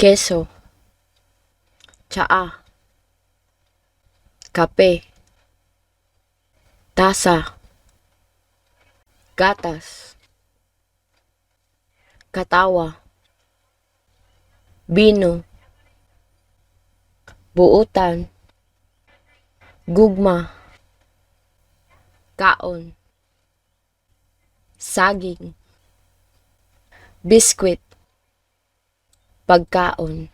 keso, tsaa, kape, tasa, gatas, katawa, bino, buutan, gugma, kaon, saging, biskwit, pagkaon,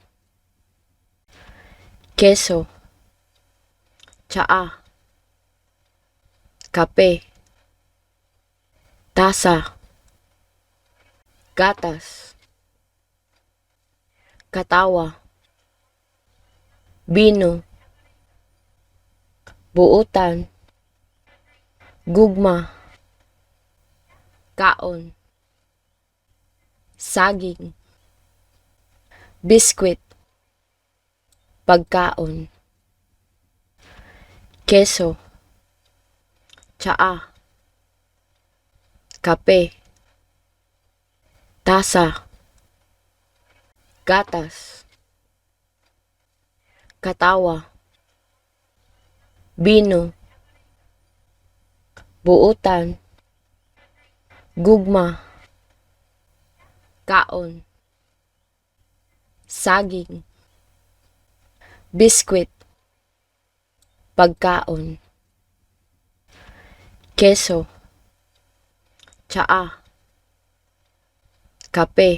keso, tsaa, kape, tasa, gatas, katawa, bino, buutan, gugma, kaon, saging, biskwit, pagkaon, keso, tsaa, kape, tasa, gatas, katawa, bino, buutan, gugma, kaon, saging, biskwit, pagkaon, keso, tsaa, kape,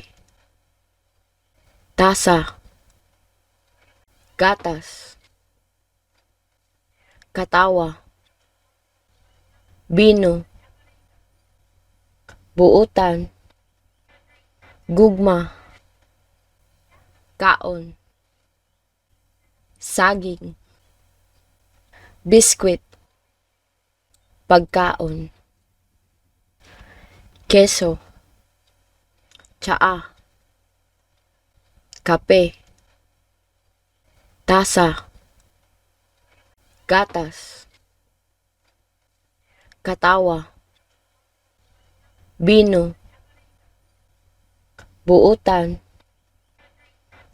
tasa, gatas, katawa, bino, buutan, gugma, kaon, saging, biskwit, pagkaon, keso, tsaa, kape, tasa, gatas, katawa, bino, buutan,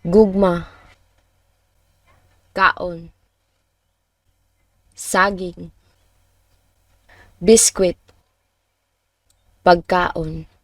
gugma, kaon, saging, biskwit, pagkaon.